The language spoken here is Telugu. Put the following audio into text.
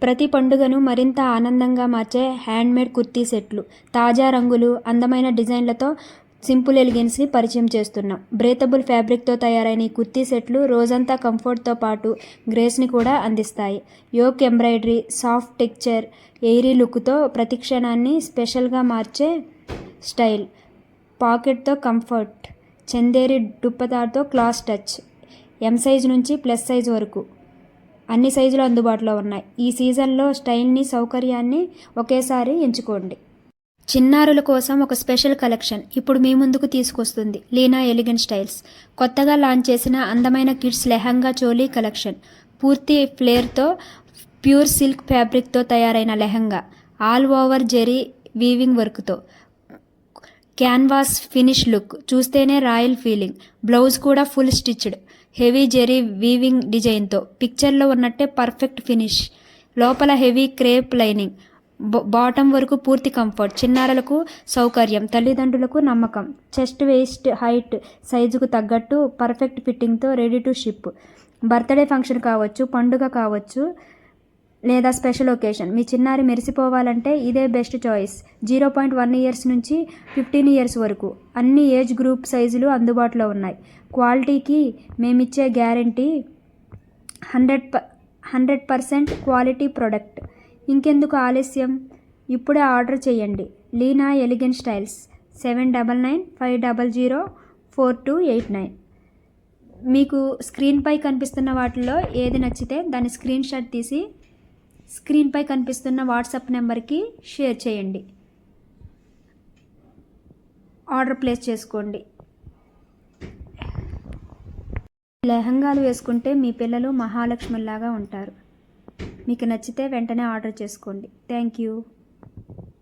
ప్రతి పండుగను మరింత ఆనందంగా మార్చే హ్యాండ్మేడ్ కుర్తీ సెట్లు, తాజా రంగులు, అందమైన డిజైన్లతో సింపుల్ ఎలిగెన్స్ని పరిచయం చేస్తున్నాం. బ్రేతబుల్ ఫ్యాబ్రిక్తో తయారైన ఈ కుర్తీ సెట్లు రోజంతా కంఫర్ట్తో పాటు గ్రేస్ని కూడా అందిస్తాయి. Yoke embroidery, soft texture, airy లుక్తో ప్రతి క్షణాన్ని స్పెషల్గా మార్చే స్టైల్. పాకెట్తో కంఫర్ట్, చందేరి దుపట్టాతో క్లాస్ టచ్. ఎం సైజు నుంచి ప్లస్ సైజు వరకు అన్ని సైజులు అందుబాటులో ఉన్నాయి. ఈ సీజన్లో స్టైల్ని, సౌకర్యాన్ని ఒకేసారి ఎంచుకోండి. చిన్నారుల కోసం ఒక స్పెషల్ కలెక్షన్ ఇప్పుడు మీ ముందుకు తీసుకొస్తుంది లీనా ఎలిగెంట్ స్టైల్స్. కొత్తగా లాంచ్ చేసిన అందమైన కిడ్స్ లెహంగా చోలీ కలెక్షన్. పూర్తి ఫ్లేర్తో ప్యూర్ సిల్క్ ఫ్యాబ్రిక్తో తయారైన lehenga, all over zari weaving వర్క్తో క్యాన్వాస్ ఫినిష్ లుక్ చూస్తేనే రాయల్ ఫీలింగ్. బ్లౌజ్ కూడా full stitched, heavy zari weaving డిజైన్తో పిక్చర్లో ఉన్నట్టే పర్ఫెక్ట్ ఫినిష్. లోపల హెవీ క్రేప్ లైనింగ్, బాటమ్ వరకు పూర్తి కంఫర్ట్. చిన్నారులకు సౌకర్యం, తల్లిదండ్రులకు నమ్మకం. చెస్ట్, వేస్ట్, హైట్, సైజుకు తగ్గట్టు పర్ఫెక్ట్ ఫిట్టింగ్తో ready to ship. Birthday function కావచ్చు, పండుగ కావచ్చు, లేదా స్పెషల్ ఒకేషన్, మీ చిన్నారి మెరిసిపోవాలంటే ఇదే బెస్ట్ చాయిస్. 0.1 ఇయర్స్ నుంచి 15 ఇయర్స్ వరకు అన్ని ఏజ్ గ్రూప్ సైజులు అందుబాటులో ఉన్నాయి. క్వాలిటీకి మేమిచ్చే గ్యారంటీ 100% క్వాలిటీ ప్రొడక్ట్. ఇంకెందుకు ఆలస్యం, ఇప్పుడే ఆర్డర్ చేయండి. Leena elegant styles 7995004289. మీకు స్క్రీన్పై కనిపిస్తున్న వాటిల్లో ఏది నచ్చితే దాని స్క్రీన్ షాట్ తీసి స్క్రీన్పై కనిపిస్తున్న వాట్సాప్ నెంబర్కి షేర్ చేయండి. ఆర్డర్ ప్లేస్ చేసుకోండి. లెహంగాలు వేసుకుంటే మీ పిల్లలు మహాలక్ష్మిలాగా ఉంటారు. మీకు నచ్చితే వెంటనే ఆర్డర్ చేసుకోండి. Thank you.